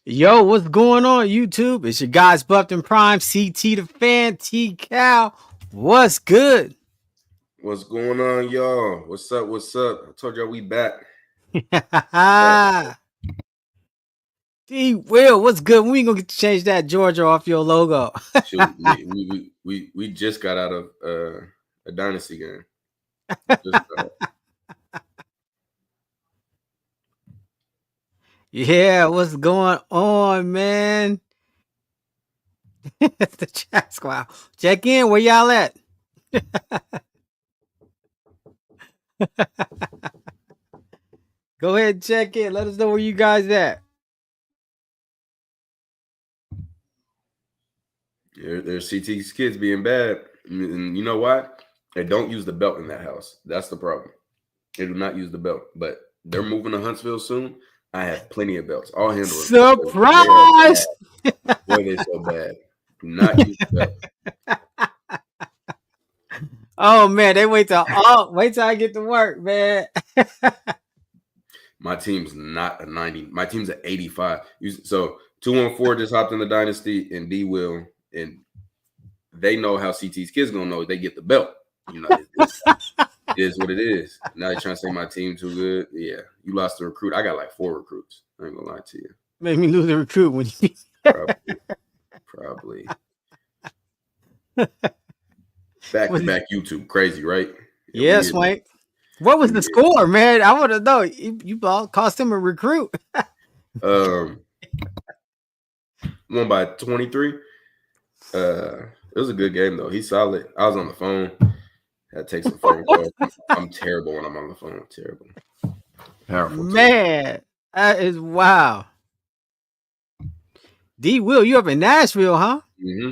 Yo, what's going on, YouTube? It's your guys, Buffed and Prime, CT the Fan, T Cal. What's good? What's going on, y'all? What's up? What's up? I told y'all we back. D Will, what's good? We ain't gonna get to change that Georgia off your logo. Shoot, we just got out of a Dynasty game. Yeah, what's going on, man? The chat squad. Check in. Where y'all at? Go ahead and check in. Let us know where you guys at. There's CT's kids being bad, and you know why? They don't use the belt in that house. That's the problem. They do not use the belt, but they're moving to Huntsville soon. I have plenty of belts. I'll handle it. Surprise! Boy, they're so bad. Do not use the belt. Oh man, they wait till I get to work, man. My team's not a 90. My team's at 85. So 214 just hopped in the Dynasty, and D will, and they know how CT's kids gonna know they get the belt. You know, it is what it is. Now you're trying to say my team too good. Yeah, you lost a recruit. I got like 4 recruits. I ain't gonna lie to you. Made me lose a recruit when you probably. Back to back YouTube, crazy, right? Yeah, Swank. What was the score, man? I want to know. You cost him a recruit. Won by 23. It was a good game though. He's solid. I was on the phone. Had to take some phone calls. I'm terrible when I'm on the phone. I'm terrible. Powerful. Man, that is wow. D Will, you up in Nashville, huh? Mm-hmm.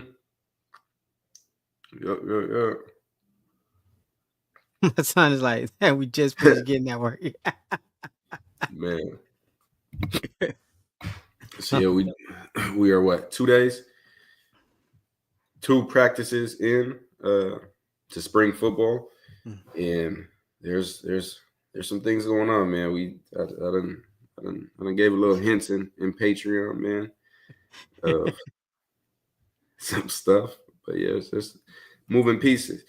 Yep. My son is like, we just finished getting that work. Man. So yeah, we are what, 2 days? 2 practices in to spring football. And there's some things going on, man. I done gave a little hints in Patreon, man, of some stuff. But yeah, it's just moving pieces.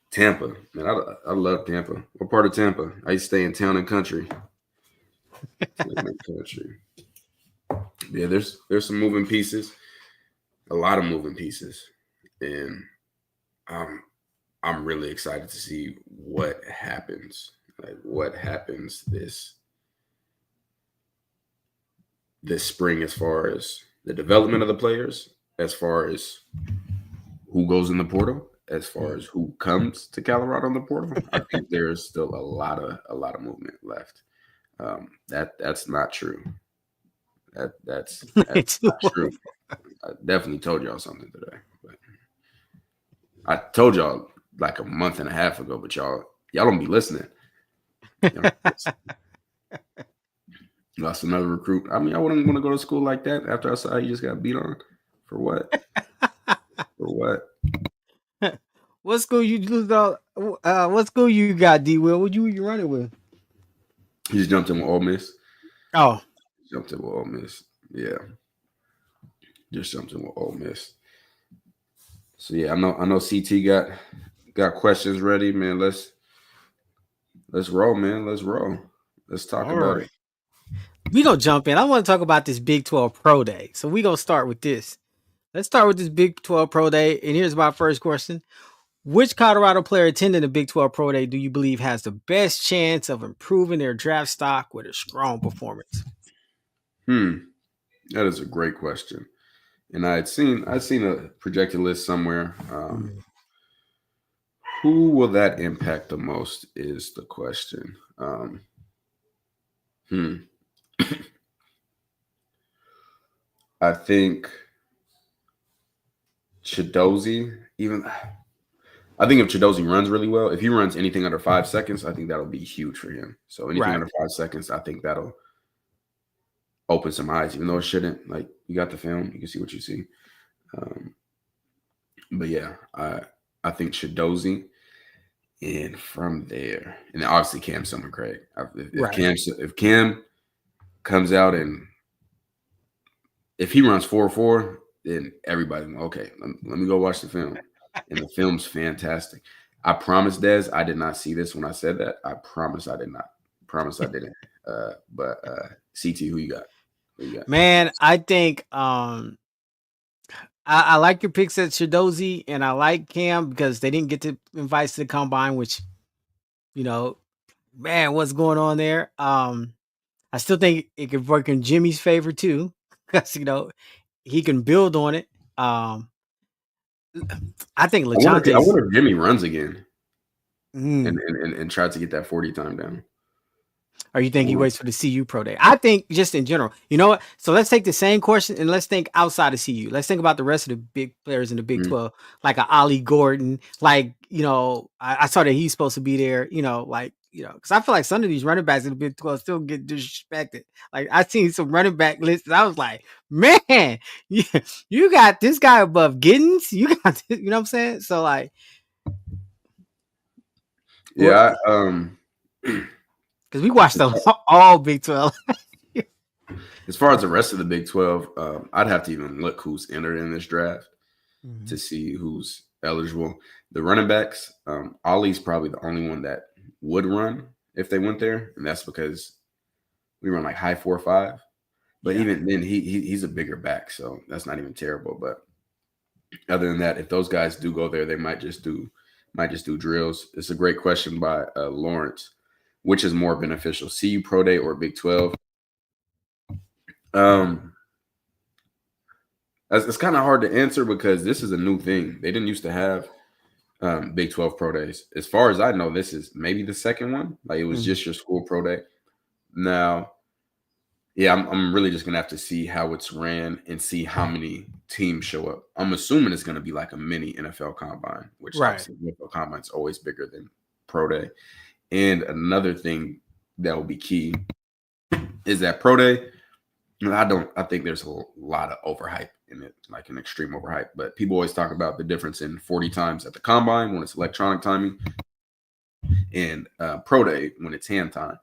Tampa, man, I love Tampa. What part of Tampa? I used to stay in Town and Country. Yeah, there's some moving pieces, a lot of moving pieces, and I'm really excited to see what happens. Like what happens this spring as far as the development of the players, as far as who goes in the portal, as far as who comes to Colorado in the portal. I think there's still a lot of movement left. That's not true. That's not true. I definitely told y'all something today, but I told y'all like a month and a half ago, but y'all don't be listening. Lost another recruit. I mean, I wouldn't want to go to school like that after I saw you just got beat on. For what? For what? What school you lose all? What school you got, D Will? What you running with? He just jumped in with Ole Miss. Oh, jumped in with Ole Miss. Yeah, just jumped in with Ole Miss. So yeah, I know. CT got questions ready, man. Let's roll, man. Let's roll. Let's talk about it. We gonna jump in. I want to talk about this Big 12 Pro Day. So we gonna start with this. Let's start with this Big 12 Pro Day. And here's my first question. Which Colorado player attending the Big 12 Pro Day do you believe has the best chance of improving their draft stock with a strong performance? That is a great question. And I'd seen a projected list somewhere. Who will that impact the most is the question. I think Chidozie, I think if Chidozie runs really well, if he runs anything under 5 seconds, I think that'll be huge for him. So anything under 5 seconds, I think that'll open some eyes, even though it shouldn't. Like, you got the film, you can see what you see. But yeah, I think Chidozie, and from there, and then obviously Cam Summer-Craig. If Cam comes out and if he runs 4.4, then everybody okay. Let me go watch the film, and the film's fantastic. I promise, Des, I did not see this when I said that. I promise I did not. Promise I didn't. But CT, who you got? Who you got? Man, I think I like your picks at Shadozi and I like Cam because they didn't get to invite to the combine, which you know, man, what's going on there? I still think it could work in Jimmy's favor too, because he can build on it. I think I Lachante's. wonder if Jimmy runs again Mm, and tries to get that 40 time down. or you think he Ooh. waits for the CU Pro Day? I think just in general. You know what? So let's take the same question and let's think outside of CU. Let's think about the rest of the big players in the Big Mhm. 12, like a Ollie Gordon. Like I saw that he's supposed to be there. Because I feel like some of these running backs in the Big 12 still get disrespected. Like I seen some running back lists. I was like, man, you got this guy above Giddens. You got this, you know what I'm saying? So like, what? Yeah. Because we watched all Big 12. As far as the rest of the Big 12, I'd have to even look who's entered in this draft to Mhm. see who's eligible. The running backs, Ollie's probably the only one that would run if they went there, and that's because we run like high 4.5. But Yeah. even then, he's a bigger back, so that's not even terrible. But other than that, if those guys do go there, they might just do drills. It's a great question by Lawrence. Which is more beneficial, CU Pro Day or Big 12? Um, it's kind of hard to answer because this is a new thing. They didn't used to have Big 12 Pro Days. As far as I know, this is maybe the second one. Like it was Mhm. just your school Pro Day. Now, yeah, I'm really just gonna have to see how it's ran and see how many teams show up. I'm assuming it's gonna be like a mini NFL Combine, which Right. obviously NFL Combine is always bigger than Pro Day. And another thing that will be key is that Pro Day. I think there's a lot of overhype in it, like an extreme overhype. But people always talk about the difference in 40 times at the combine when it's electronic timing and Pro Day when it's hand time.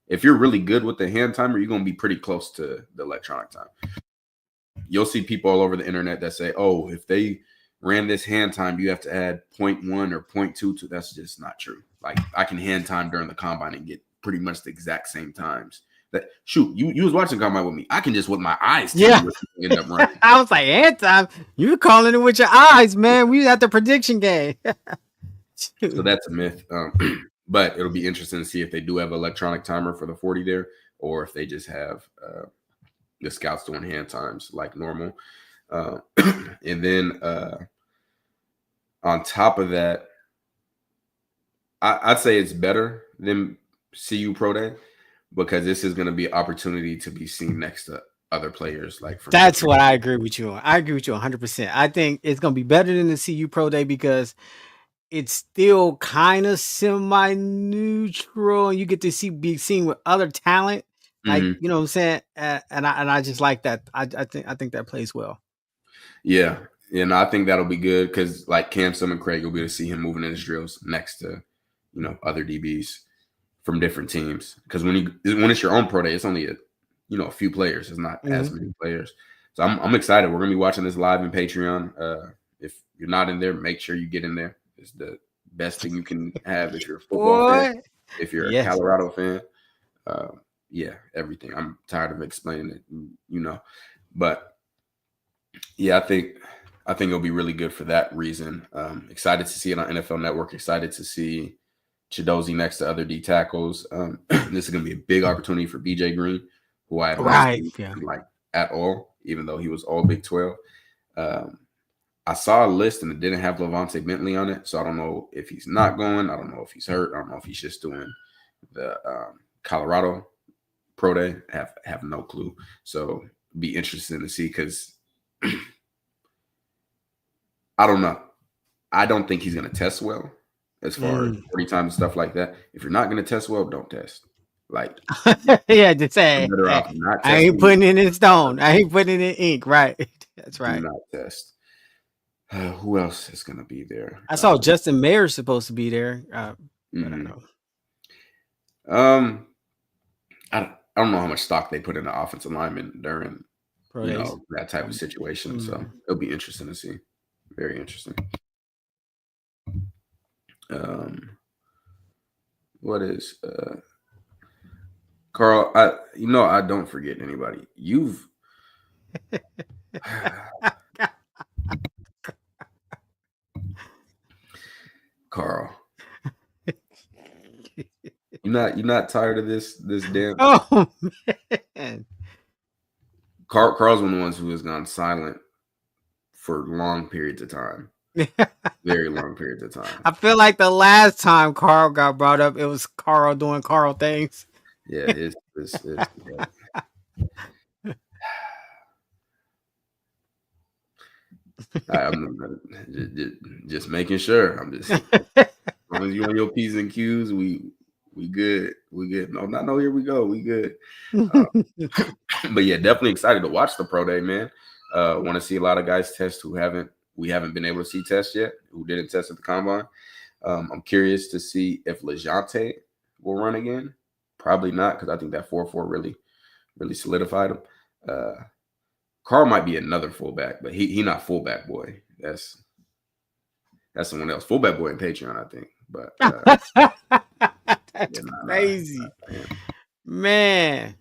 If you're really good with the hand timer, you're going to be pretty close to the electronic time. You'll see people all over the internet that say, oh, if they ran this hand time, you have to add 0.1 or 0.2 to. That's just not true. Like I can hand time during the combine and get pretty much the exact same times. That shoot, you was watching combine with me. I can just with my eyes tell Yeah. you what you end up running. I was like, Anton, you calling it with your eyes, man. We at the prediction game. So that's a myth. But it'll be interesting to see if they do have an electronic timer for the 40 there, or if they just have the scouts doing hand times like normal. And then on top of that, I'd say it's better than CU Pro Day because this is going to be an opportunity to be seen next to other players like from That's different. what I agree with you on. I agree with you 100%. I think it's going to be better than the CU Pro Day because it's still kind of semi neutral and you get to be seen with other talent. Like, Mhm. you know what I'm saying? And I just like that. I think that plays well. Yeah. And I think that'll be good because like Cam and Craig, you'll be able to see him moving in his drills next to, other DBs from different teams. Because when it's your own pro day, it's only a few players. It's not as Mhm. many players. So I'm excited. We're gonna be watching this live in Patreon. If you're not in there, make sure you get in there. It's the best thing you can have if you're a football fan, Boy. if you're a Yes. Colorado fan. Uh, yeah, everything. I'm tired of explaining it, but yeah, I think it'll be really good for that reason. Excited to see it on NFL Network. Excited to see Chidozie next to other D tackles. This is going to be a big opportunity for BJ Green, who I have not Right. seen Yeah. like at all, even though he was all Big 12. Um, I saw a list and it didn't have Levante Bentley on it, so I don't know if he's not going. I don't know if he's hurt. I don't know if he's just doing the Colorado Pro Day. Have no clue. So be interesting to see because I don't know. I don't think he's going to test well as far as Mm. 40 times and stuff like that. If you're not going to test well, don't test. Like, Yeah, just you're say, better hey, off not I ain't testing. putting it in stone. I ain't putting it in ink. Right. That's Do right. not test. Who else is going to be there? I saw Justin Mayer's supposed to be there, but I Mhm. know. um, I don't know how much stock they put in the offensive lineman during Pro days. that type of situation. So it'll be interesting to see. Very interesting. What is Carl? I don't forget anybody. You've Carl. You're not tired of this dance? Oh man. Carl's one of the ones who has gone silent for long periods of time. Very long periods of time. I feel like the last time Carl got brought up, it was Carl doing Carl things. Yeah, it's I'm just making sure. I'm just as long as you on your P's and Q's, we good. We good. No, here we go. We good. But yeah, definitely excited to watch the pro day, man. Want to see a lot of guys test who we haven't been able to see test yet, who didn't test at the combine. I'm curious to see if LeJounte will run again. Probably not, because I think that 4.4 really solidified him. Carl might be another fullback, but he not fullback boy. That's someone else. Fullback boy in Patreon, I think. But that's crazy, man.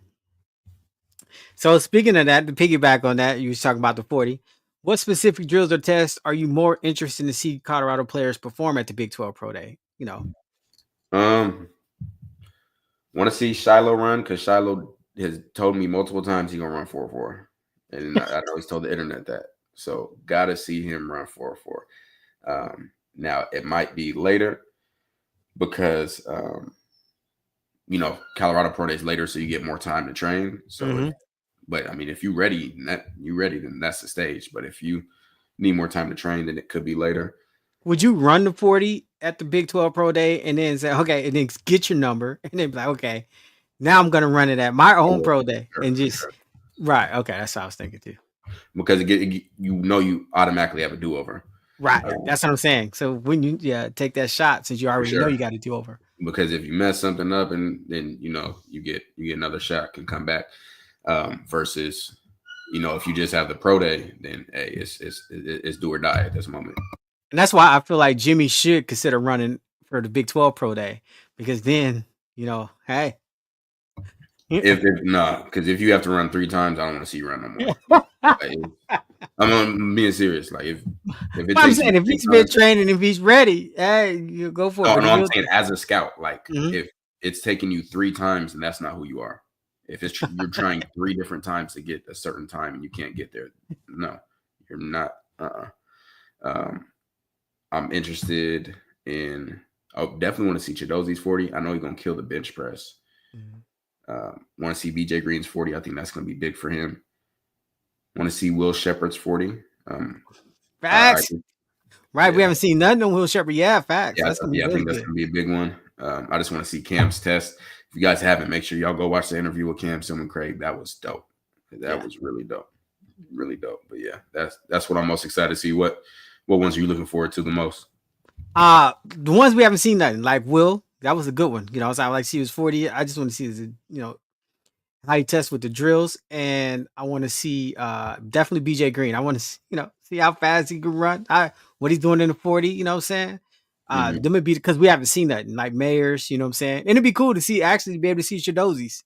So speaking of that, to piggyback on that, you was talking about the 40. What specific drills or tests are you more interested to see Colorado players perform at the Big 12 Pro Day? Want to see Shiloh run, because Shiloh has told me multiple times he's gonna run 4.4, and I know he's told the internet that. So gotta see him run 4.4. Now it might be later because Colorado Pro Day is later, so you get more time to train. So, but I mean, if you're ready, then that's the stage. But if you need more time to train, then it could be later. Would you run the 40 at the Big 12 Pro Day and then say, okay, and then get your number and then be like, okay, now I'm gonna run it at my own pro day and just right. Okay, that's what I was thinking too. Because you automatically have a do-over. Right. That's what I'm saying. So when you take that shot, since you already know you got a do-over. Because if you mess something up and then you get another shot, can come back. Versus if you just have the pro day, then hey, it's do or die at this moment. And that's why I feel like Jimmy should consider running for the Big 12 Pro Day, because then hey. Because if you have to run 3 times, I don't want to see you run no more. I'm being serious. Like if I'm saying, if he's been training, if he's ready, hey, you go for it. No, I'm saying as a scout, like if it's taking you 3 times, and that's not who you are. If you're trying 3 different times to get a certain time and you can't get there, no, you're not. I'm interested in. I definitely want to see Chidozi's 40. I know he's gonna kill the bench press. Want to see BJ Green's 40. I think that's gonna be big for him. Want to see Will Shepherd's 40. Facts. Right, we haven't seen nothing on Will Shepherd. Yeah, facts. Yeah, I think that's gonna be a big one. I just want to see Cam's test. If you guys haven't, make sure y'all go watch the interview with Cam, Sim, and Craig. That was dope. That was really dope. Really dope. But yeah, that's what I'm most excited to see. What ones are you looking forward to the most? The ones we haven't seen nothing, like Will. That was a good one. So I like see his 40. I just want to see his, how he tests with the drills, and I want to see definitely BJ Green. I want to see how fast he can run. What he's doing in the 40. You know what I'm saying? Them would be, because we haven't seen that, like Mayers. You know what I'm saying? And it'd be cool to see, actually be able to see Chidozi's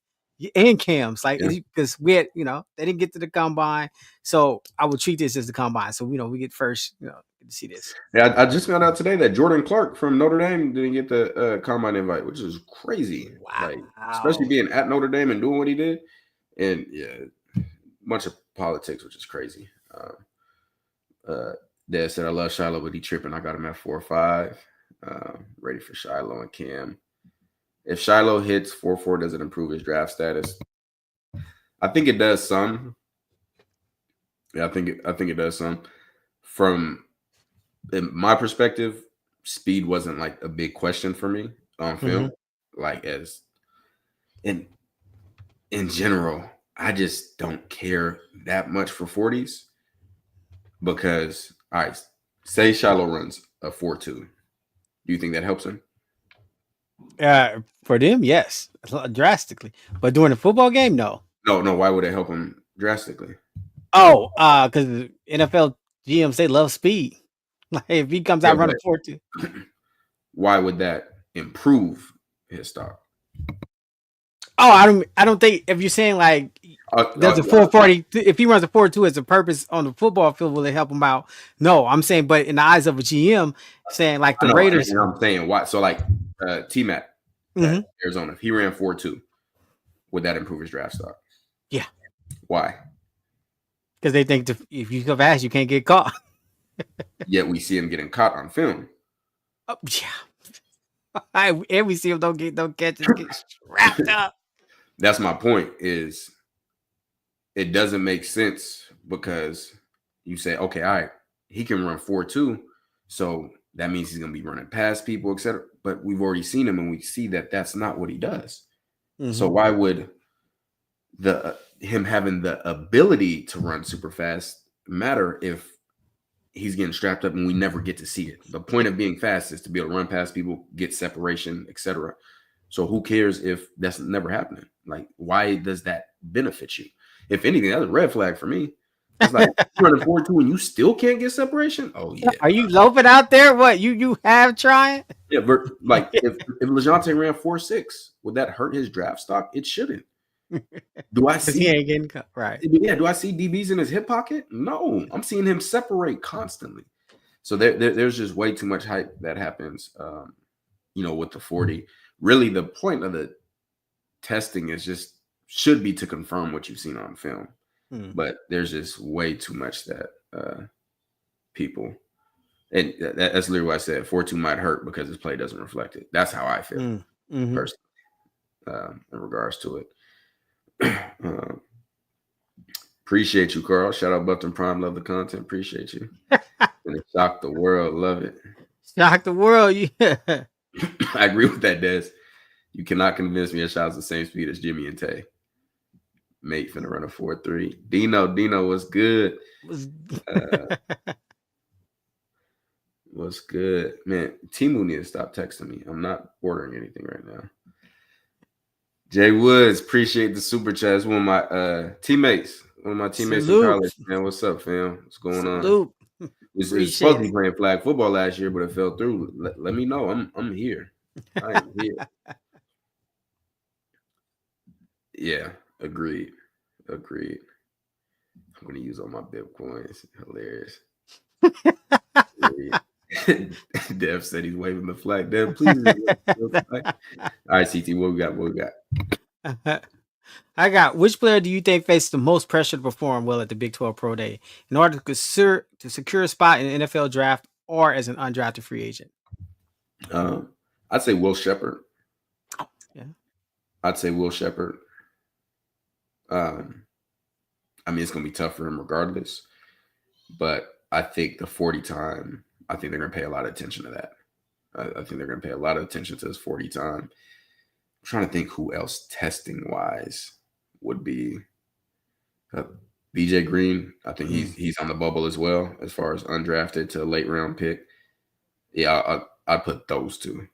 and Cam's, like, because we had they didn't get to the combine, so I would treat this as the combine. So we get first get to see this. Yeah, I just found out today that Jordan Clark from Notre Dame didn't get the combine invite, which is crazy. Wow. Like, especially being at Notre Dame and doing what he did, and a bunch of politics, which is crazy. Dad said, I love Shiloh, but he tripping. I got him at 4.5. Ready for Shiloh and Cam. If Shiloh hits 4.4, does it improve his draft status? I think it does some. Yeah, I think it does some. From in my perspective, speed wasn't like a big question for me on film. Like, as in general, I just don't care that much for 40s, because all right, say Shiloh runs a 4.2. Do you think that helps him? For them, yes, drastically. But during the football game, no. No. Why would it help him drastically? Oh, because NFL GMs they love speed. Like if he comes Yeah, out running but 4.2. why would that improve his stock? Oh, I don't think if you're saying like there's a Yeah, 4.40, if he runs a 4.2 as a purpose on the football field, will it help him out? No, I'm saying, but in the eyes of a GM, saying like I the know, Raiders. and I'm saying why. So like T Mac at Hmm. Arizona, if he ran 4.2, would that improve his draft stock? Yeah, Why? because they think if you go fast, you can't get caught. Yet we see him getting caught on film. Oh, yeah, and we see him don't catch, just get strapped up. That's my point. Is it doesn't make sense because you say, okay, all right, he can run 4.2, so that means he's going to be running past people, etc. But we've already seen him, and we see that that's not what he does. So Hmm. why would the him having the ability to run super fast matter if he's getting strapped up and we never get to see it? The point of being fast is to be able to run past people, get separation, etc. So who cares if that's never happening? Like, why does that benefit you? If anything, that's a red flag for me. That's like running 4.2 and you still can't get separation. Oh yeah, Are you loafing out there? What you have trying? yeah. But like, if Lejonte ran 4.6, would that hurt his draft stock? It shouldn't. Do I Because he see? ain't getting caught. Right. Yeah. Do I see DBs in his hip pocket? No, I'm seeing him separate constantly. So there's just way too much hype that happens. With the 40. Really, the point of the testing is just should be to confirm what you've seen on film. Hmm. But there's just way too much that people, and that's literally what I said. 4.2 might hurt because his play doesn't reflect it. That's how I feel Mm-hmm. personally in regards to it. Appreciate you, Carl. Shout out Button Prime. Love the content. Appreciate you. And it shocked the world. Love it. Shock the world. Yeah. I agree with that, Des. You cannot convince me a shot's the same speed as Jimmy and Tay. Mate finna run a 4.3. Dino was good. What's good? Man, Timu need to stop texting me. I'm not ordering anything right now. Jay Woods, appreciate the super chat. It's one of my teammates. One of my teammates in Salute. college. Man, what's up, fam? What's going on? Salute. It's supposed Appreciate to be it. playing flag football last year, but it fell through. Let me know. I'm here. I am here. Yeah, agreed. I'm gonna use all my Bip coins. Hilarious. Dev said he's waving the flag. Dev, please. All right, CT, what we got? What we got? I got which player do you think faced the most pressure to perform well at the Big 12 Pro Day in order to secure a spot in the NFL draft or as an undrafted free agent? I'd say Will Shepherd. Yeah. I'd say Will Shepherd. I mean, it's going to be tough for him regardless, but I think the 40 time, I think they're going to pay a lot of attention to that. I think they're going to pay a lot of attention to his 40 time. I'm trying to think who else testing wise would be. BJ Green, I think he's on the bubble as well as far as undrafted to late round pick. Yeah, I'd put those two.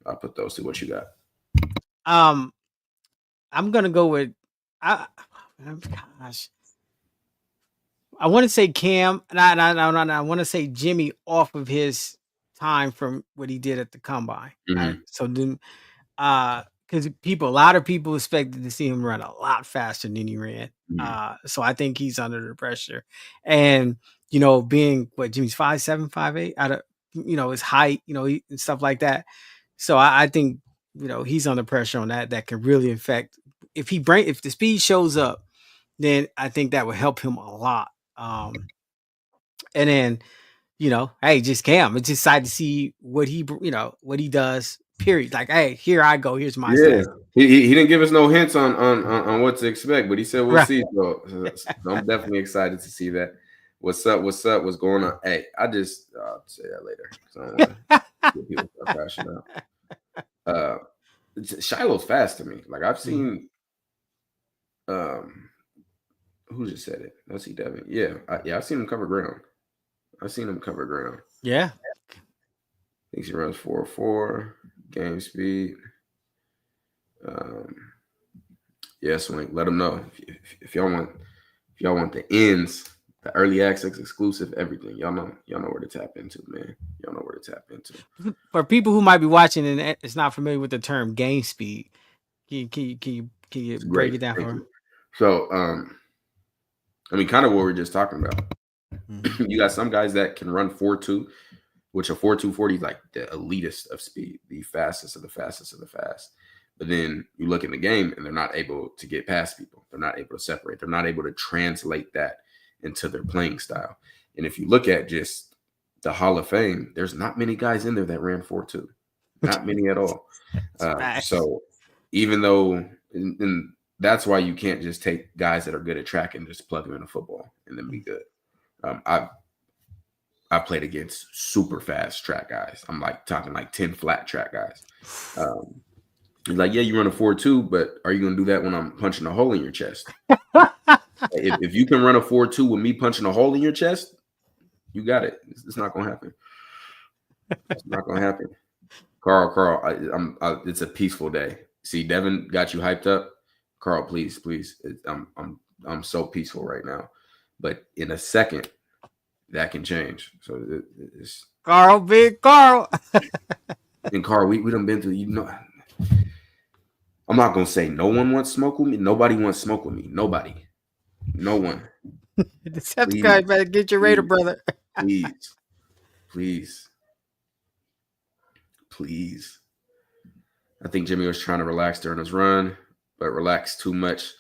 I'll put those two. What you got? I'm gonna go with gosh. I want to say Cam. I want to say Jimmy off of his time from what he did at the combine. Right. Mm-hmm. So then, because a lot of people expected to see him run a lot faster than he ran. Mm-hmm. So I think he's under the pressure, and being what Jimmy's 5'7", 5'8", out of his height, and stuff like that. So I think he's under pressure on that. That can really affect if the speed shows up, then I think that would help him a lot. And then hey, just Cam. It's just excited to see what he does. Period. Like, hey, here I go. Here's my Yeah, stats. he didn't give us no hints on what to expect, but he said we'll Right. see. So I'm definitely excited to see that. What's up? What's up? What's going on? Hey, I'll say that later because I don't want to get people start crashing out. Shiloh's fast to me. Like I've seen. Who just said it? Let's see, Devin. Yeah, I've seen him cover ground. I've seen him cover ground. Yeah. Thinks he runs 4.4 game speed. Yeah, Swing. Let him know if y'all want If y'all want the ends, the early access exclusive, everything, y'all know where to tap into, man. Y'all know where to tap into. For people who might be watching and it's not familiar with the term game speed, can you It's break great. it down Thank for you. So, I mean, kind of what we were just talking about. them? You got some guys that can run 4.2, which a 4.240 is like the elitist of speed, the fastest of the fastest of the fast. But then you look in the game and they're not able to get past people. They're not able to separate. They're not able to translate that into their playing style. And if you look at just the Hall of Fame, there's not many guys in there that ran 4.2. Not many at all. So even though, and that's why you can't just take guys that are good at track and just plug them into football and then be good. I've played against super fast track guys. I'm like talking like 10 flat track guys. He's like, yeah, you run a 4.2, but are you going to do that when I'm punching a hole in your chest? if you can run a 4.2 with me punching a hole in your chest, you got it. It's not going to happen. It's not going to happen. Carl, it's a peaceful day. See, Devin got you hyped up. Carl, please. I'm so peaceful right now. But in a second, that can change. So it's Carl, big Carl. and Carl, we done been through. I'm not gonna say no one wants smoke with me. Nobody wants smoke with me. Nobody. No one. The Decepticons Please, better get your Raider please, brother. please, please, please. I think Jimmy was trying to relax during his run, but relaxed too much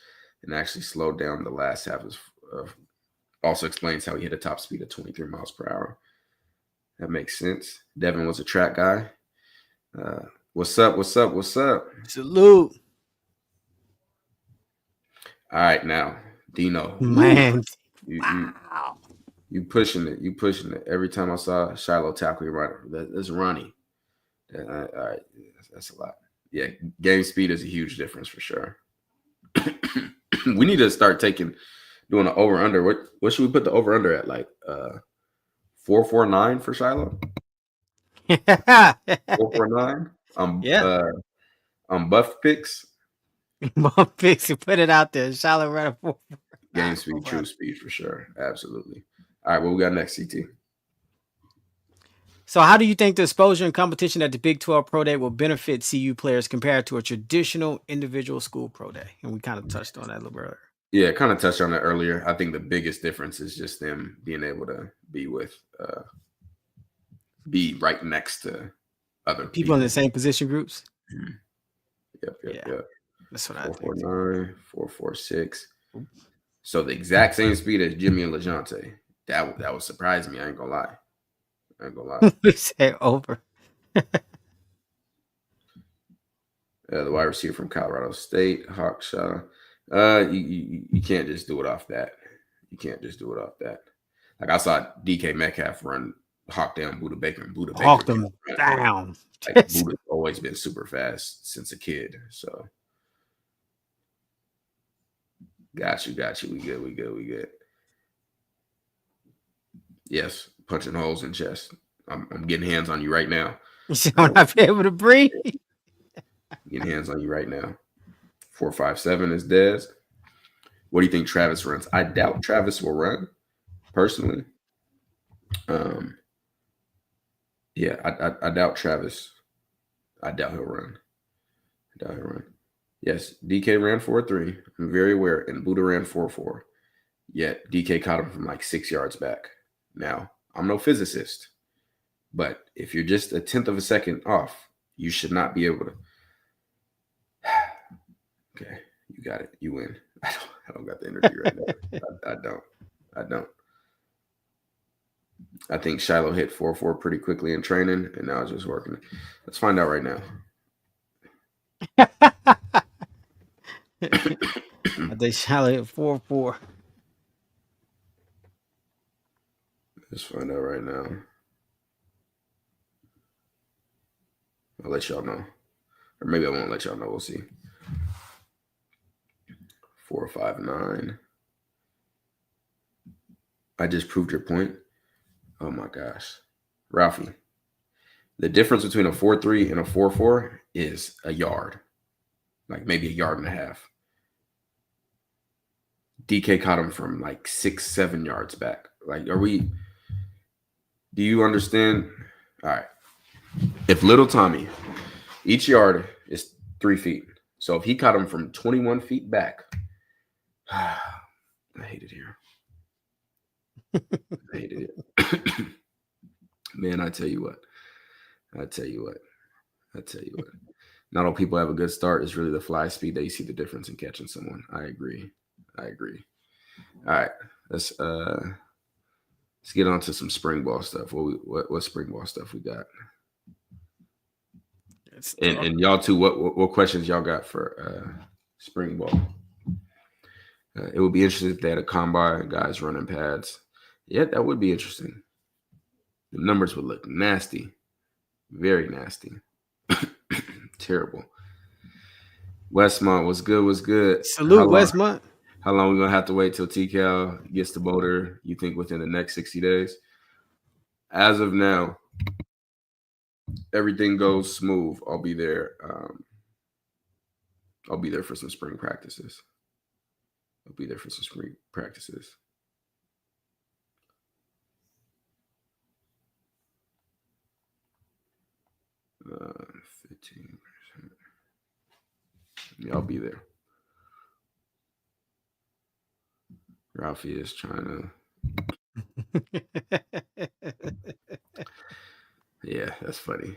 and actually slowed down the last half. Also explains how he hit a top speed of 23 miles per hour. That makes sense. Devin was a track guy. What's up? Salute. All right, now, Dino. Man. You Wow. you pushing it. You pushing it. Every time I saw Shiloh tackle, that's Ronnie. All right, that's a lot. Yeah, game speed is a huge difference for sure. We need to start doing an over under. What should we put the over under at? Like 4.49 for Shiloh. 4.49. Yeah. Buff picks. Mom fix it, put it out there. Charlotte ran a 4. Game speed, true speed for sure. Absolutely. All right, what we got next, CT? So, how do you think the exposure and competition at the Big 12 Pro Day will benefit CU players compared to a traditional individual school pro day? And we kind of touched on that a little earlier. Yeah, kind of touched on that earlier. I think the biggest difference is just them being able to be right next to other People in the same position groups. Yep. That's what I think. 4.49, 4.46. So the exact same speed as Jimmy and LeJounte. That would surprise me. I ain't gonna lie. We say over. The wide receiver from Colorado State, Hawkshaw. You can't just do it off that. Like I saw DK Metcalf run hawk down Buda Baker, and Buda Hawk Baker them down. like Buda's always been super fast since a kid. So got you. We good. Yes, punching holes in chest. I'm getting hands on you right now. You shall not be able to breathe. Getting hands on you right now. 4.57 is Dez. What do you think Travis runs? I doubt Travis will run, personally. Yeah, I doubt Travis. I doubt he'll run. Yes, DK ran 4.3. I'm very aware. And Buddha ran 4.4. Yet DK caught him from like 6 yards back. Now, I'm no physicist, but if you're just a tenth of a second off, you should not be able to. Okay, you got it. You win. I don't got the energy right now. I don't. I think Shiloh hit 4.4 pretty quickly in training, and now it's just working. Let's find out right now. I think Shiloh hit 4.4. Let's find out right now. I'll let y'all know. Or maybe I won't let y'all know. We'll see. 4.59. I just proved your point. Oh my gosh. Ralphie, the difference between a 4.3 and a 4.4 is a yard. Like maybe a yard and a half. DK caught him from like 6-7 yards back. Like, do you understand? All right. If little Tommy, each yard is 3 feet. So if he caught him from 21 feet back, I hate it here. I hated it. Man, I tell you what. Not all people have a good start. It's really the fly speed that you see the difference in catching someone. I agree. All right. Let's get on to some spring ball stuff. What spring ball stuff we got? And y'all too, what questions y'all got for spring ball? It would be interesting if they had a combine, guys running pads. Yeah, that would be interesting. The numbers would look nasty. Very nasty. Terrible. Westmont, what's good? Salute, Westmont. How long are we going to have to wait till TCal gets to Boulder, you think, within the next 60 days? As of now, everything goes smooth. I'll be there. I'll be there for some spring practices. 15%. Yeah, I'll be there. Ralphie is trying to. Yeah, that's funny.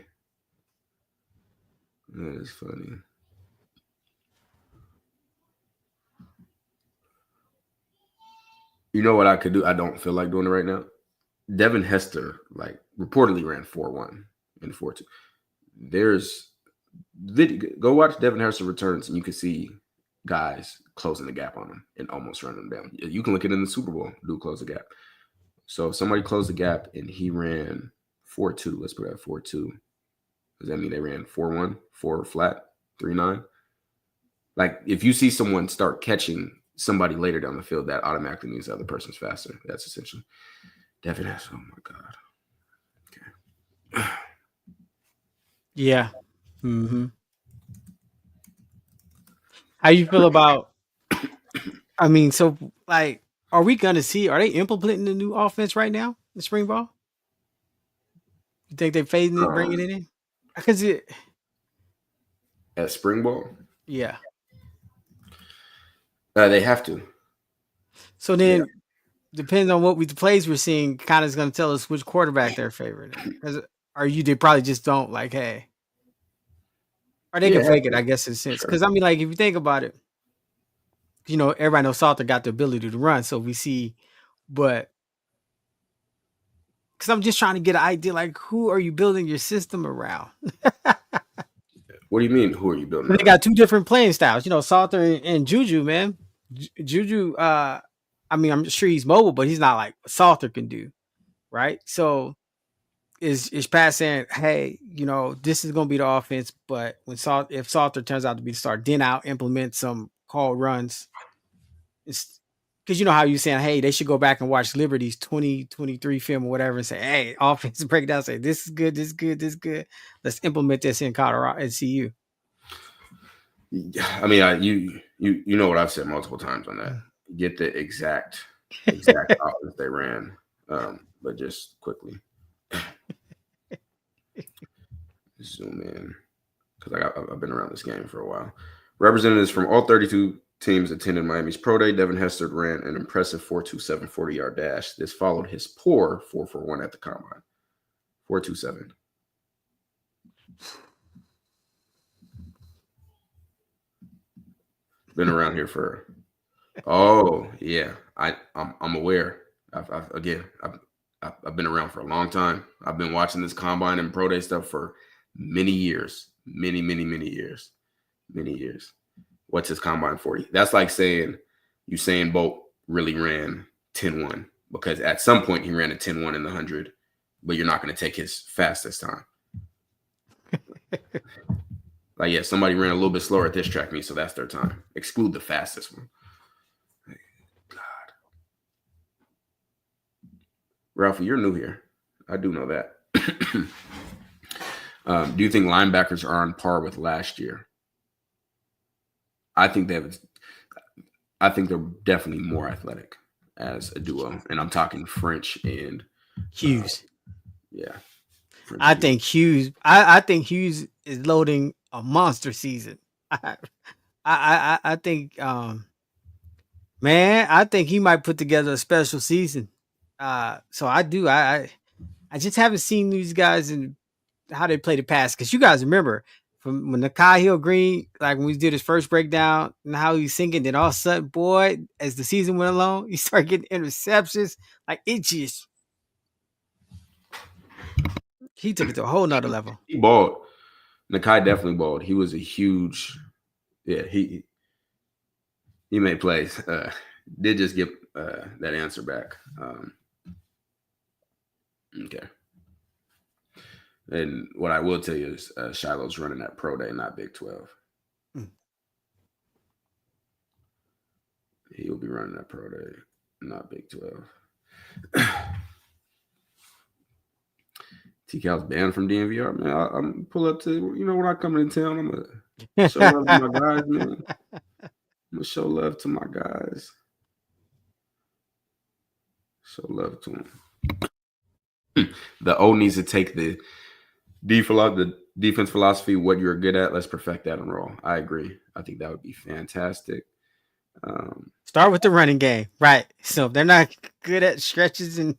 That is funny. You know what I could do? I don't feel like doing it right now. Devin Hester, like, reportedly ran 4.1 and 4.2. Go watch Devin Hester returns, and you can see guys closing the gap on him and almost running them down. You can look at it in the Super Bowl. Dude close the gap. So if somebody closed the gap and he ran 4.2, let's put it at 4.2. Does that mean they ran 4.1, 4 flat, 3.9? Like, if you see someone start catching somebody later down the field, that automatically means the other person's faster. That's essentially Devin Hester. Oh my God. Okay. Yeah. Mm-hmm. How you feel about? I mean, so like, are we gonna see? Are they implementing the new offense right now in spring ball? You think they're fading it, bringing it in? Because at spring ball, yeah. They have to. So then, depending on the plays we're seeing, kind of is going to tell us which quarterback they're favoring. They probably just don't like, hey, or they can fake it, I guess, in a sense. Because I mean, like, if you think about it, everybody knows Salter got the ability to run, so we see, but because I'm just trying to get an idea, like, who are you building your system around? What do you mean? Who are you building? They got two different playing styles, Salter and Juju, man. Juju, I mean, I'm sure he's mobile, but he's not like what Salter can do, right? So is Pat saying, hey, this is going to be the offense, but if Salter turns out to be the star, then I'll implement some call runs. Because you know how you're saying, hey, they should go back and watch Liberty's 2023 film or whatever and say, hey, offense breakdown, say, this is good, this is good, this is good. Let's implement this in Colorado and CU. I mean, you know what I've said multiple times on that. Get the exact offense they ran, but just quickly zoom in because I've been around this game for a while. Representatives from all 32 teams attended Miami's Pro Day. Devin Hester ran an impressive 4.27 40-yard dash. This followed his poor 4.41 at the combine. 4.27. Been around here for. Oh yeah, I'm aware. I've been around for a long time. I've been watching this combine and pro day stuff for many years, many years. What's his combine 40? That's like saying Usain Bolt really ran 10.1 because at some point he ran a 10.1 in the 100, but you're not going to take his fastest time. Like, yeah, somebody ran a little bit slower at this track meet, so that's their time. Exclude the fastest one. God. Ralphie, you're new here. I do know that. Do you think linebackers are on par with last year? I think they have. I think they're definitely more athletic as a duo, and I'm talking French and Hughes. yeah, French I and Hughes. think Hughes. I think Hughes is loading a monster season. I I think man, I think he might put together a special season. So I do. I just haven't seen these guys and how they play the pass because you guys remember from when Nakai Hill Green, like when we did his first breakdown and how he's singing, then all of a sudden, boy, as the season went along, he started getting interceptions. Like it just, he took it to a whole nother level. He balled. Nakai definitely balled. He was a huge. Yeah, he made plays. Did just get that answer back. Okay. And what I will tell you is Shiloh's running that pro day, not Big 12. Mm. He'll be running that pro day, not Big 12. T-Cal's banned from DNVR, man. I'm pull up to, when I come in town, I'm going to show love to my guys, man. I'm going to show love to my guys. Show love to them. The O needs to take the defense philosophy, what you're good at, let's perfect that and roll. I agree. I think that would be fantastic. Start with the running game, right? So if they're not good at stretches and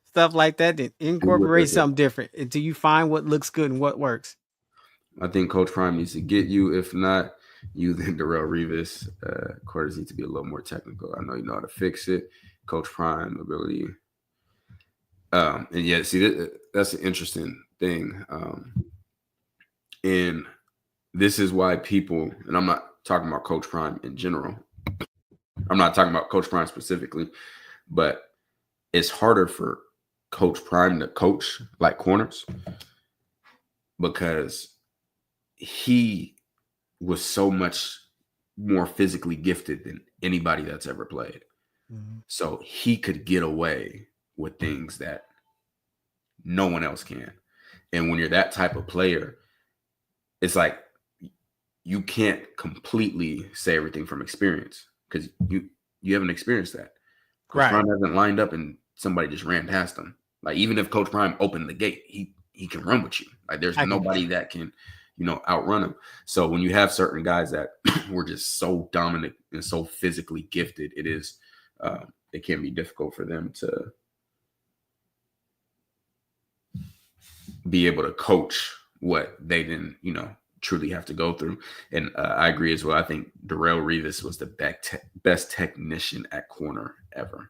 stuff like that, then incorporate something different until you find what looks good and what works. I think Coach Prime needs to get you. If not, you then Darrell Revis. Quarters need to be a little more technical. I know you know how to fix it. Coach Prime ability. And yeah, see, that's an interesting thing. And this is why people, and I'm not talking about Coach Prime in general. I'm not talking about Coach Prime specifically, but it's harder for Coach Prime to coach like corners because he was so much more physically gifted than anybody that's ever played. Mm-hmm. So he could get away with things that no one else can. And when you're that type of player, it's like you can't completely say everything from experience because you haven't experienced that. Coach Prime hasn't lined up and somebody just ran past him. Like even if Coach Prime opened the gate, he can run with you. Like there's nobody that can, outrun him. So when you have certain guys that were just so dominant and so physically gifted, it can be difficult for them to be able to coach what they didn't, truly have to go through. And I agree as well. I think Darrell Revis was the best technician at corner ever.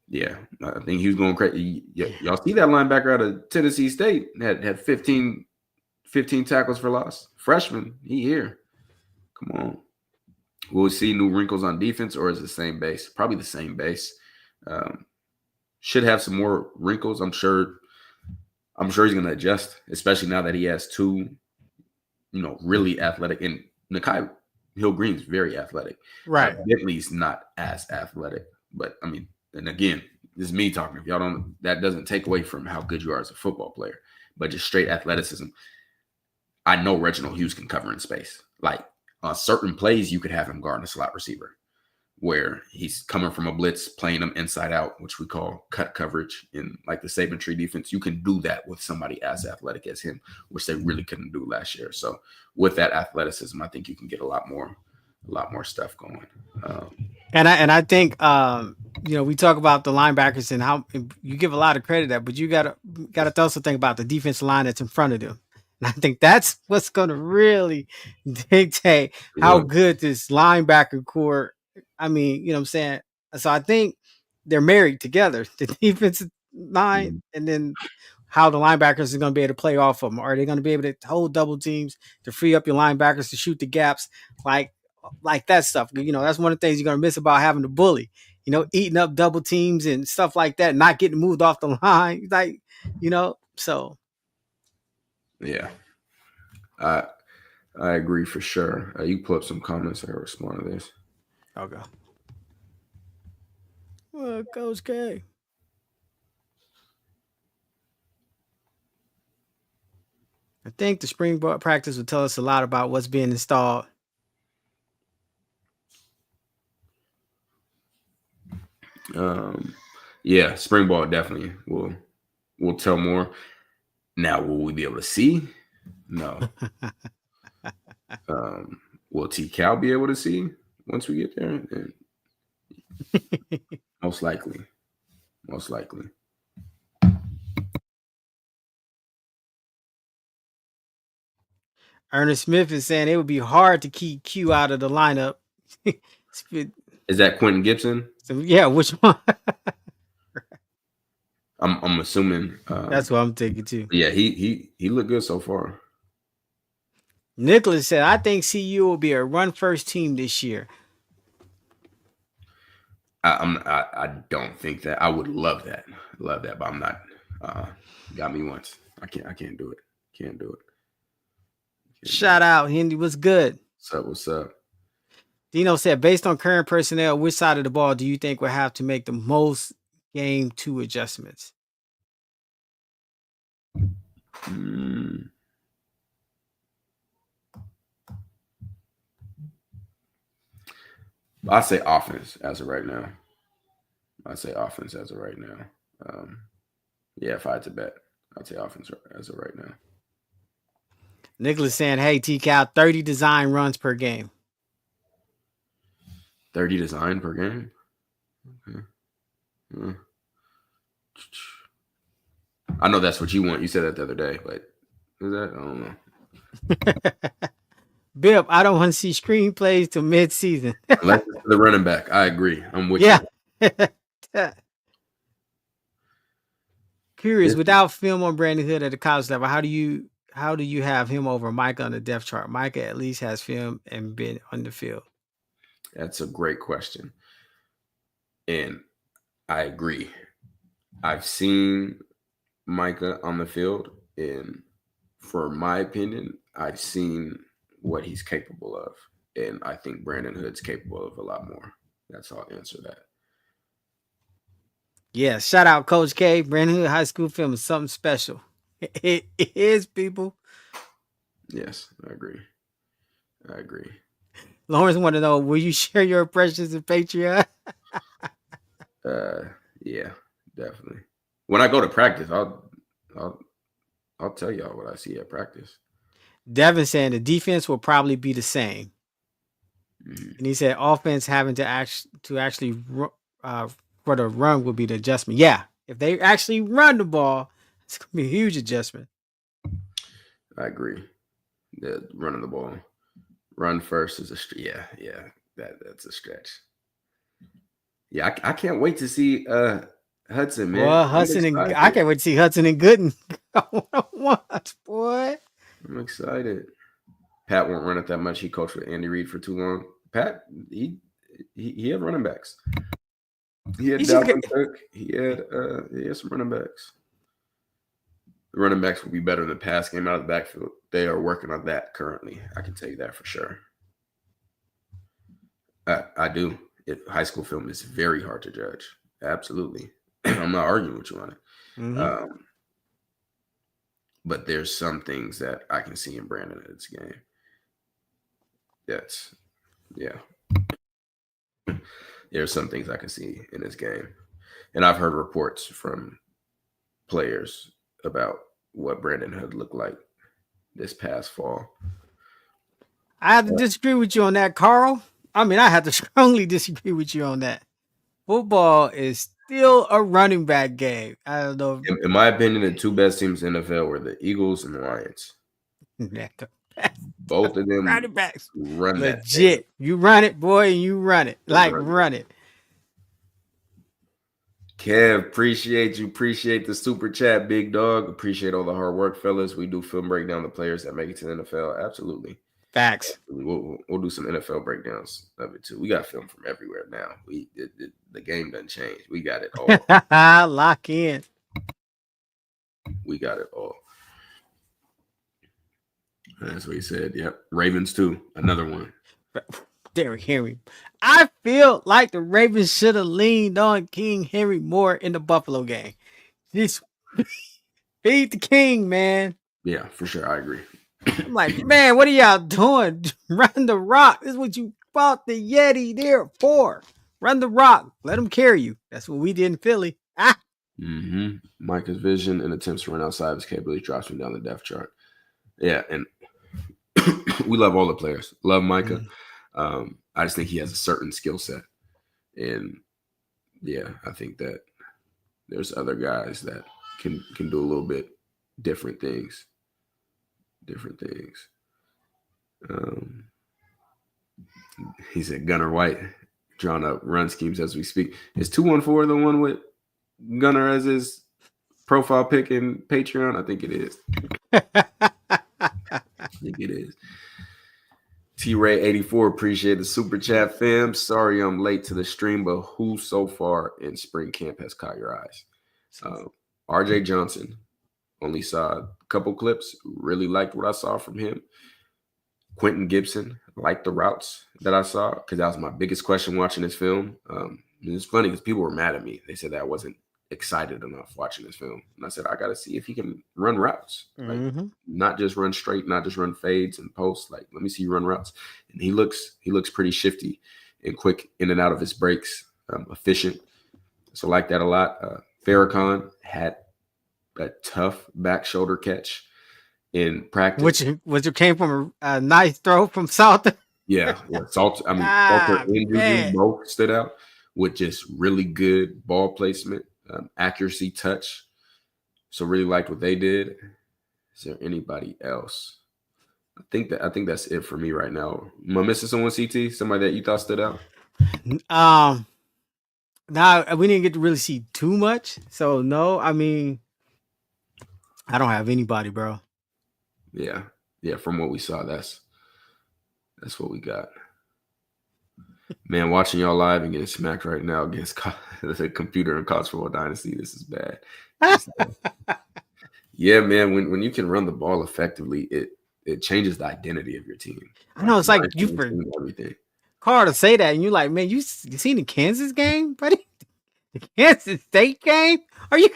Yeah, I think he was going crazy. Y'all see that linebacker out of Tennessee State had 15 tackles for loss. Freshman, he here. Come on. Will we see new wrinkles on defense, or is it the same base? Probably the same base. Should have some more wrinkles. I'm sure he's going to adjust, especially now that he has two, really athletic. And Nakai Hill Green's very athletic. Right. Bentley's not as athletic, but I mean, and again, this is me talking. If y'all don't, that doesn't take away from how good you are as a football player, but just straight athleticism. I know Reginald Hughes can cover in space. Like on certain plays, you could have him guarding a slot receiver where he's coming from a blitz, playing them inside out, which we call cut coverage in like the Saban tree defense. You can do that with somebody as athletic as him, which they really couldn't do last year. So with that athleticism, I think you can get a lot more stuff going. And I think we talk about the linebackers and how you give a lot of credit to that, but you gotta also think about the defensive line that's in front of them. And I think that's what's going to really dictate how good this linebacker core. I mean, you know what I'm saying? So I think they're married together, the defensive line, and then how the linebackers are going to be able to play off of them. Are they going to be able to hold double teams to free up your linebackers to shoot the gaps? Like that stuff. That's one of the things you're going to miss about having the bully, eating up double teams and stuff like that, not getting moved off the line. Like, so. Yeah. I agree for sure. You pull up some comments. I respond to this. Okay. Well, Coach K. I think the spring practice will tell us a lot about what's being installed Yeah, spring ball definitely will tell more. Now, will we be able to see? No. Will T Cal be able to see once we get there? And most likely. Most likely. Ernest Smith is saying it would be hard to keep Q out of the lineup. Is that Quentin Gibson? So, yeah, which one? I'm assuming. That's what I'm thinking too. Yeah, he looked good so far. Nicholas said, I think CU will be a run first team this year. I don't think that. I would love that, but I'm not. Got me once. I can't do it. Can't do it. Shout out, Hendy. What's good? What's up? Dino said, based on current personnel, which side of the ball do you think will have to make the most game 2 adjustments? I say offense as of right now. Yeah, if I had to bet, I'd say offense as of right now. Nicholas saying, hey, T-Cal, 30 design runs per game. 30 design per game? Okay. I know that's what you want. You said that the other day, but is that? I don't know. Bip, I don't want to see screenplays till mid-season. Unless it's the running back. I agree. I'm with you. Curious, without film on Brandon Hood at the college level, how do you have him over Micah on the depth chart? Micah at least has film and been on the field. That's a great question. And I agree. I've seen Micah on the field, and for my opinion, I've seen what he's capable of. And I think Brandon Hood's capable of a lot more. That's how I'll answer that. Yeah, shout out Coach K. Brandon Hood High School film is something special. It is, people. Yes, I agree. Lawrence want to know, will you share your impressions of Patreon? Yeah, definitely. When I go to practice, I'll tell y'all what I see at practice. Devin saying the defense will probably be the same. And he said offense having to actually for the run will be the adjustment. Yeah, if they actually run the ball, it's gonna be a huge adjustment. I agree. The running the ball, run first is that's a stretch. Yeah, I can't wait to see Hudson, man. Well, I can't wait to see Hudson and Gooden. Boy. I'm excited. Pat won't run it that much. He coached with Andy Reid for too long. Pat, he had running backs. He had Dalvin Cook. He had some running backs. The running backs will be better in the pass game out of the backfield. They are working on that currently. I can tell you that for sure. I do. High school film is very hard to judge. Absolutely. I'm not arguing with you on it. Mm-hmm. But there's some things that I can see in Brandon Hood's game. There's some things I can see in his game. And I've heard reports from players about what Brandon Hood looked like this past fall. I have to disagree with you on that, Carl. I mean, I have to strongly disagree with you on that. Football is still a running back game. I don't know. In my opinion, the two best teams in the NFL were the Eagles and the Lions. Both of them running backs run legit. You run it, boy, and you run it. Run it. Kev, appreciate you. Appreciate the super chat, big dog. Appreciate all the hard work, fellas. We do film breakdown the players that make it to the NFL. Absolutely. Facts. We'll do some NFL breakdowns of it too. We got film from everywhere now. The game doesn't change. We got it all. Lock in. We got it all. That's what he said. Yep. Ravens too. Another one. Derrick Henry. I feel like the Ravens should have leaned on King Henry more in the Buffalo game. Just feed the king, man. Yeah, for sure. I agree. I'm like, man, what are y'all doing? Run the rock. This is what you bought the Yeti there for. Run the rock. Let them carry you. That's what we did in Philly. Ah. Micah's vision and attempts to run outside of his capability drops him down the depth chart. Yeah, and we love all the players. Love Micah. I just think he has a certain skill set. And yeah, I think that there's other guys that can do a little bit different things. Um, he said Gunnar White drawing up run schemes as we speak. Is 214 the one with Gunnar as his profile pic in Patreon? I think it is. T-Ray 84, appreciate the super chat, fam. Sorry I'm late to the stream, but who so far in spring camp has caught your eyes? RJ Johnson, only saw a couple clips, really liked what I saw from him. Quentin Gibson, liked the routes that I saw, because that was my biggest question watching this film. It's funny because people were mad at me. They said that I wasn't excited enough watching this film. And I said, I got to see if he can run routes. Like, not just run straight, not just run fades and posts. Like, let me see you run routes. And he looks pretty shifty and quick in and out of his breaks, efficient. So I like that a lot. Farrakhan had a tough back shoulder catch in practice. Which came from a nice throw from Salter. Yeah. Salter and Juju both stood out with just really good ball placement, accuracy, touch. So really liked what they did. Is there anybody else? I think that's it for me right now. Am I missing someone, CT? Somebody that you thought stood out? Now we didn't get to really see too much, so no. I mean, I don't have anybody, bro. Yeah. From what we saw, that's what we got. Man, watching y'all live and getting smacked right now against the computer and college football dynasty, this is bad. Yeah, man. When you can run the ball effectively, it changes the identity of your team. I know, it's like you for everything. Carl to say that, and you're like, man, you seen the Kansas game, buddy? The Kansas State game? Are you?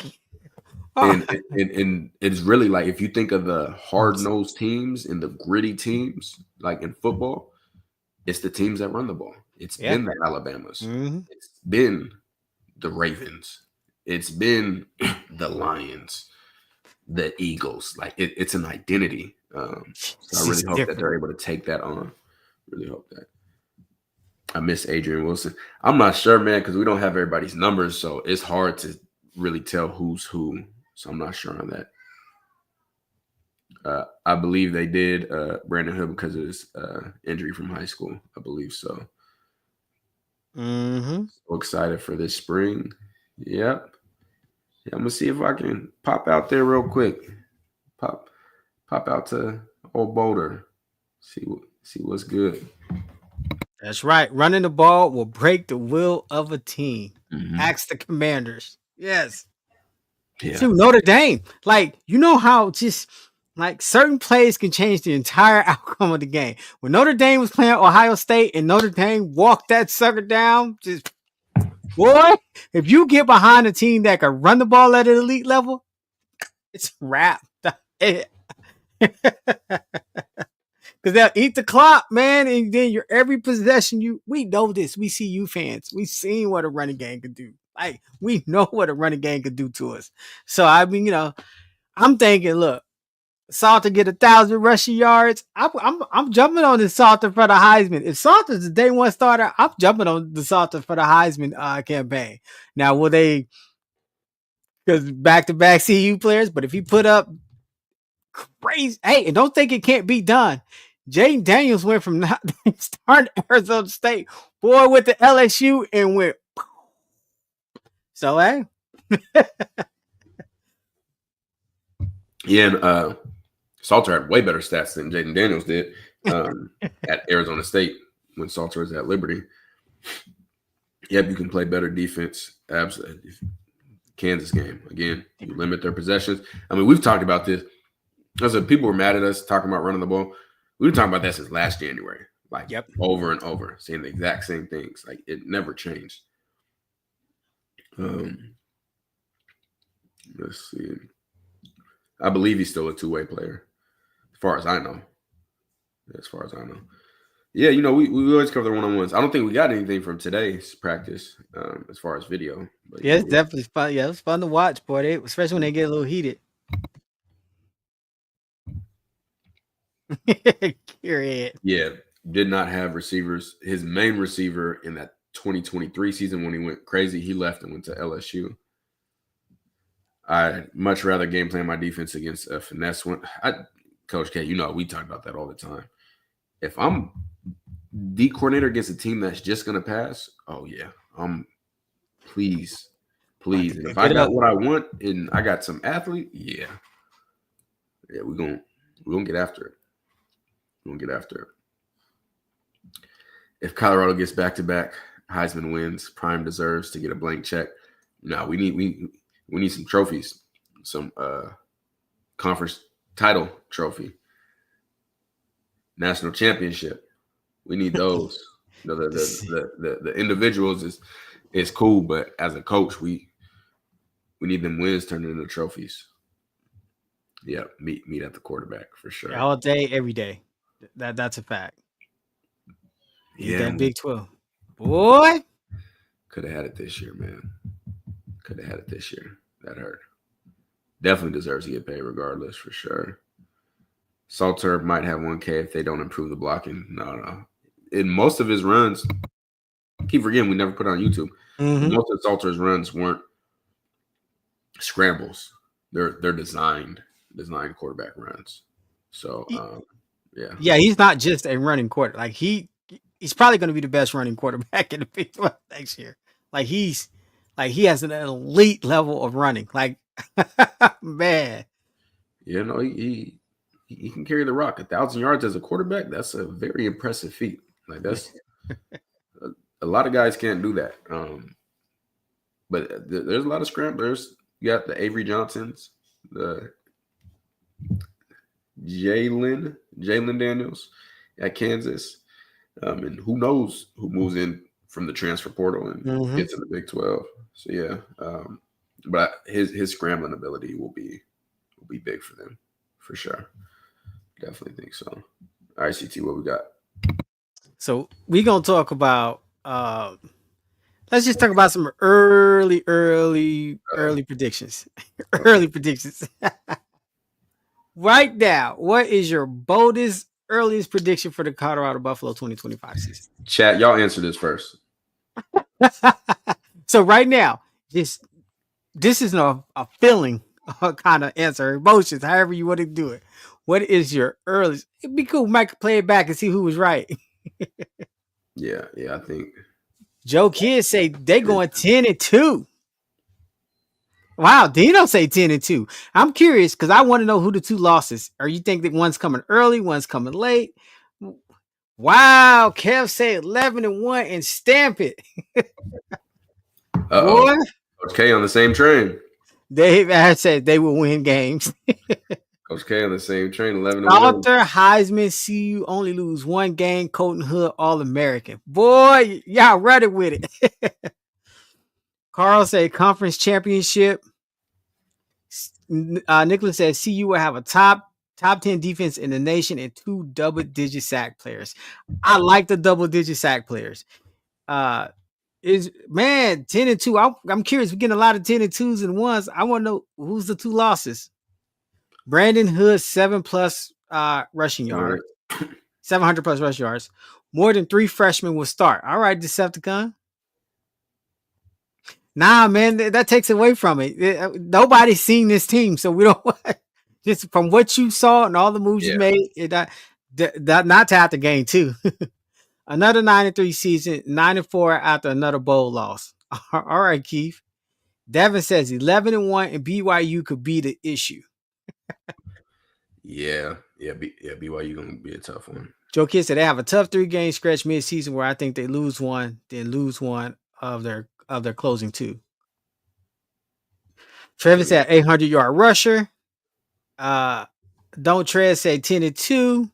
And it's really like, if you think of the hard-nosed teams and the gritty teams, like in football, it's the teams that run the ball. It's been the Alabamas. It's been the Ravens. It's been the Lions, the Eagles. Like, it's an identity. So I really hope that they're able to take that on. Really hope that. I miss Adrian Wilson. I'm not sure, man, because we don't have everybody's numbers, so it's hard to really tell who's who. So I'm not sure on that. I believe they did Brandon Hood because of his injury from high school. I believe so. So excited for this spring. Yep. Yeah, I'm gonna see if I can pop out there real quick. Pop out to old Boulder. See what's good. That's right. Running the ball will break the will of a team. Ask the Commanders. Yes. Yeah. Shoot, Notre Dame. Like, you know how just like certain plays can change the entire outcome of the game. When Notre Dame was playing Ohio State and Notre Dame walked that sucker down, just boy, if you get behind a team that can run the ball at an elite level, it's wrapped. Because they'll eat the clock, man, and then your every possession. We know this. We see you fans. We've seen what a running game could do. Like, we know what a running game could do to us. So I mean, I'm thinking, look, Salter get 1,000 rushing yards. I'm jumping on the Salter for the Heisman. If Salter's the day one starter, I'm jumping on the Salter for the Heisman campaign. Now, will they? Because back-to-back CU players, but if he put up crazy, hey, and don't think it can't be done. Jaden Daniels went from not starting Arizona State, boy, with the LSU and went. So, hey. Yeah, and Salter had way better stats than Jaden Daniels did at Arizona State when Salter was at Liberty. Yep, you can play better defense. Absolutely. Kansas game, again, you limit their possessions. I mean, we've talked about this. I said people were mad at us talking about running the ball. We've been talking about that since last January, like over and over, saying the exact same things. Like, it never changed. Let's see. I believe he's still a two-way player, as far as I know. Yeah, we always cover the one-on-ones. I don't think we got anything from today's practice as far as video, but Yeah, it's definitely fun. Yeah, it's fun to watch, boy. Especially when they get a little heated. Period. yeah, did not have receivers. His main receiver in that 2023 season when he went crazy, he left and went to LSU. I'd much rather game plan my defense against a finesse one. Coach K, we talk about that all the time. If I'm D coordinator against a team that's just gonna pass, oh yeah, please. And if I got what I want and I got some athlete, yeah, we're gonna get after it. We're gonna get after it. If Colorado gets back-to-back Heisman wins, Prime deserves to get a blank check. No, we need some trophies, some conference title trophy, national championship. We need those. The individuals is cool, but as a coach, we need them wins turned into trophies. Yeah, meet at the quarterback for sure. All day, every day. That's a fact. Yeah, that Big 12. Boy. Could have had it this year, man. Could have had it this year. That hurt. Definitely deserves to get paid regardless, for sure. Salter might have 1K if they don't improve the blocking. No. In most of his runs, keep forgetting we never put it on YouTube. Mm-hmm. Most of Salter's runs weren't scrambles. They're designed quarterback runs. So yeah, he's not just a running quarter. Like he's probably going to be the best running quarterback in the Big 12 next year. Like he has an elite level of running. Like man, he can carry the rock. 1,000 yards as a quarterback, that's a very impressive feat. Like that's a lot of guys can't do that. But there's a lot of scramblers. You got the Avery Johnsons, the Jalen Daniels at Kansas, and who knows who moves in from the transfer portal and gets in the Big 12. So yeah, but his scrambling ability will be big for them for sure. Definitely think so. All right, CT, what we got? So we're gonna talk about. Let's just talk about some early predictions. Early predictions. Right now, what is your boldest, earliest prediction for the Colorado Buffalo 2025 season? Chat, y'all answer this first. So right now, this is a feeling kind of answer, emotions, however you want to do it. What is your earliest? It'd be cool. Mike play it back and see who was right. Yeah, I think Joe Kidd say they going 10-2. Wow, Dino say 10-2. I'm curious because I want to know who the two losses. Or you think that one's coming early, one's coming late? Wow, Kev say 11-1 and stamp it. Boy, Coach K on the same train. Dave Ash said they will win games. Coach K on the same train, 11-1. Salter, Heisman, CU only lose one game. Colton Hood, All-American. Boy, y'all ready with it. Carl said conference championship. Nicholas said CU will have a top 10 defense in the nation and 2 double-digit sack players. I like the double-digit sack players. Is 10-2. I'm curious. We're getting a lot of 10-2s and 1s. I want to know who's the two losses. Brandon Hood, 7+ rushing yards, 700+ rushing yards. More than 3 freshmen will start. All right, Decepticon. Nah, man, that takes away from it. Nobody's seen this team, so we don't. Just from what you saw and all the moves you made, not to have to gain too. Another 9-3 season, 9-4 after another bowl loss. All right, Keith. Devin says 11-1 and BYU could be the issue. Yeah, BYU gonna be a tough one. Joe Kidd said they have a tough 3-game stretch mid-season where I think they lose one, then lose one of their closing 2. Trevor said 800-yard rusher. Don't Tread say 10-2.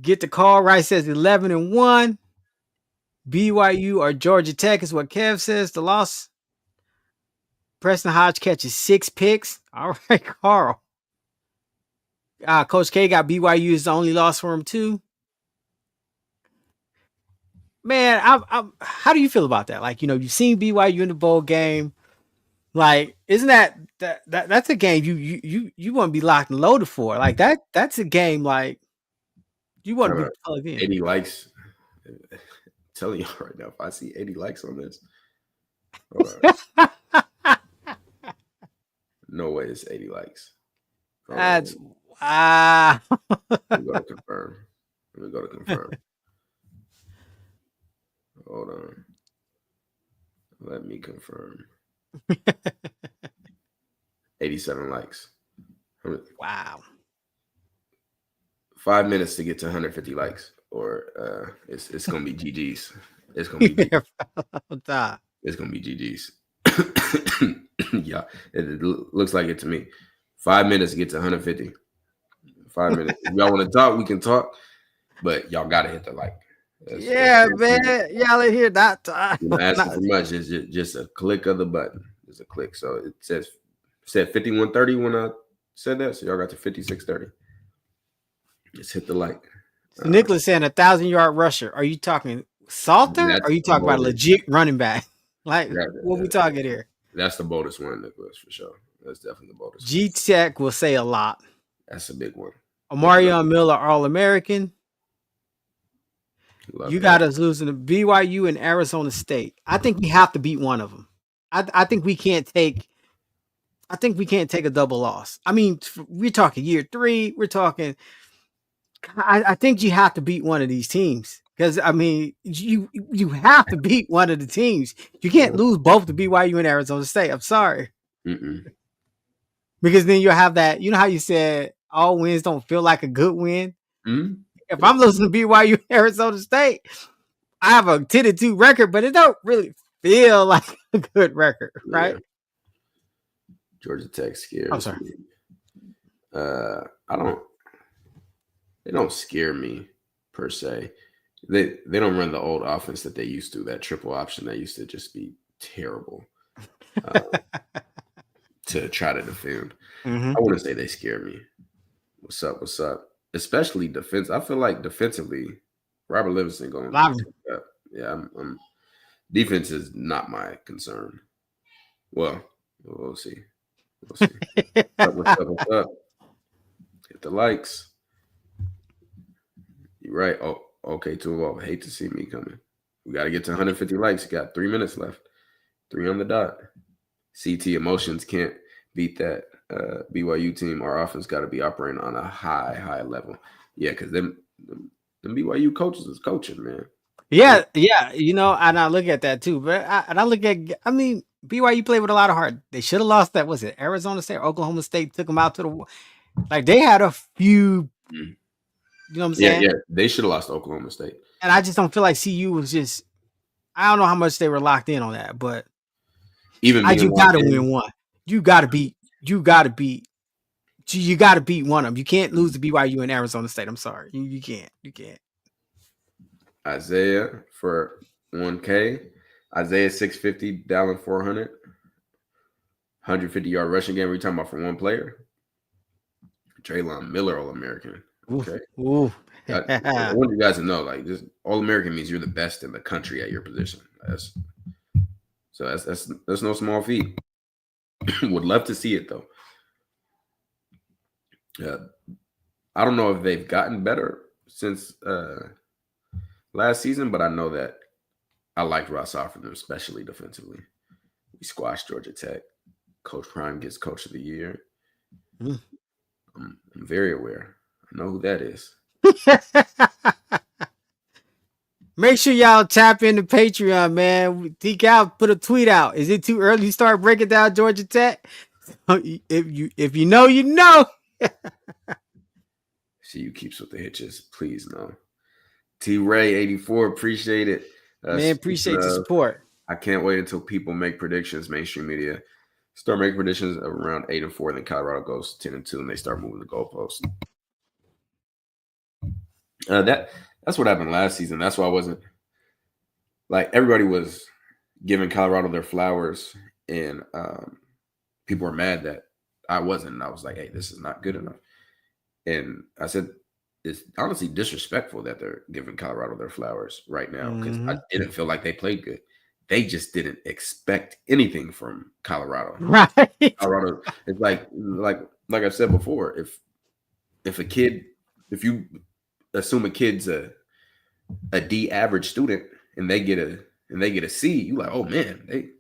Get the call right says 11-1. BYU or Georgia Tech is what Kev says. The loss. Preston Hodge catches 6 picks. All right, Carl. Coach K got BYU as the only loss for him too. man, how do you feel about that? Like, you've seen BYU in the bowl game. Like, isn't that's a game you want to be locked and loaded for? Like that's a game like you want to Kind be of plugged in. 80 likes. I'm telling y'all right now, if I see 80 likes on this, hold on. No way it's 80 likes. Hold That's on. wow. Let me go to confirm. Let me go to confirm. Hold on. Let me confirm. 87 likes. Wow. 5 minutes to get to 150 likes, or it's gonna be GG's. It's gonna be it's gonna be GG's. Yeah, it looks like it to me. 5 minutes to get to 150. 5 minutes. If y'all want to talk, we can talk, but y'all gotta hit the like. Yeah, man. Y'all in here not asking for much. It's just a click of the button. It's a click. So it said 5130 when I said that. So y'all got to 5630. Just hit the like. Nicholas saying 1,000-yard rusher. Are you talking Salter? Or are you talking about a legit running back? Like, what we talking here? That's the boldest one, Nicholas, for sure. That's definitely the boldest. G-Tech will say a lot. That's a big one. Omarion Miller, All-American. You got us losing to BYU and Arizona State. I think we have to beat one of them. I think we can't take. I think we can't take a double loss. I mean, we're talking year 3. We're talking. I think you have to beat one of these teams because I mean, you have to beat one of the teams. You can't lose both to BYU and Arizona State. I'm sorry, because then you'll have that. You know how you said all wins don't feel like a good win. If I'm losing to BYU and Arizona State, I have a 10-2 record, but it don't really feel like a good record, right? Yeah. Georgia Tech scares me. I don't. They don't scare me per se. They don't run the old offense that they used to. That triple option that used to just be terrible to try to defend. I wouldn't say they scare me. What's up? What's up? Especially defense. I feel like defensively, Robert Livingston going. Yeah, defense is not my concern. Well, we'll see. We'll see. What's up? What's up? Hit the likes. You're right. Oh, okay, 2-0. Hate to see me coming. We got to get to 150 likes. You got 3 minutes left. 3 on the dot. CT Emotions can't beat that BYU team. Our offense got to be operating on a high level. Yeah, because them BYU coaches is coaching, man. Yeah. And I look at that too. But I look at, I mean, BYU played with a lot of heart. They should have lost that. Was it Arizona State, Oklahoma State took them out to the, like they had a few. You know what I'm saying? Yeah. They should have lost Oklahoma State. And I just don't feel like CU was just. I don't know how much they were locked in on that, but even you got to win one. You got to beat. You got to beat one of them. You can't lose to BYU and Arizona State. I'm sorry, you can't. You can't. Isaiah for 1K. Isaiah 650, Dallin 400. 150-yard rushing game. We're talking about for one player. Traylon Miller, All-American. Okay. Ooh. I want you guys to know, like, this All-American means you're the best in the country at your position. That's no small feat. Would love to see it though. I don't know if they've gotten better since last season, but I know that I liked Ross Offerdam, especially defensively. We squashed Georgia Tech. Coach Prime gets Coach of the Year. I'm very aware. I know who that is. Make sure y'all tap into Patreon, man. Deke out, put a tweet out. Is it too early to start breaking down Georgia Tech? If you know, you know. See you keeps with the hitches. Please no. T Ray 84, appreciate it. Man, appreciate the support. I can't wait until people make predictions. Mainstream media start making predictions of around 8-4, then Colorado goes 10-2, and they start moving the goalposts. That's what happened last season. That's why I wasn't like everybody was giving Colorado their flowers, and people were mad that I wasn't. And I was like, hey, this is not good enough. And I said it's honestly disrespectful that they're giving Colorado their flowers right now because I Mhm. didn't feel like they played good. They just didn't expect anything from Colorado. Right. Colorado, it's like I said before, if you assume a kid's a D average student and they get a C, you like, oh man, they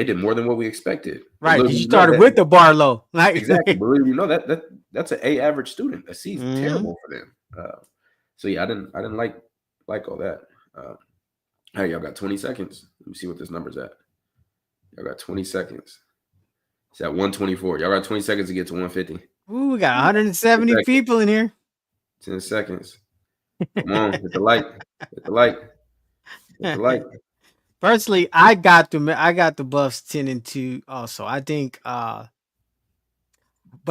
did more than what we expected. But Right, little because do you you know started that with the bar low. Like, exactly, but little do you know that's an A average student. A C is Mhm. terrible for them. So yeah, I didn't like all that. Hey, y'all got 20 seconds. Let me see what this number's at. Y'all got 20 seconds. It's at 124. Y'all got 20 seconds to get to 150. Ooh, we got 10 170 seconds. people in here. 10 seconds. Come on, hit the like. Hit the like. Hit the like. Personally, I got the Buffs 10-2 also. I think but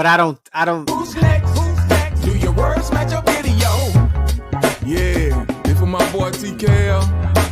I don't Who's next? Do your words match your video? Yeah, this for my boy TKL.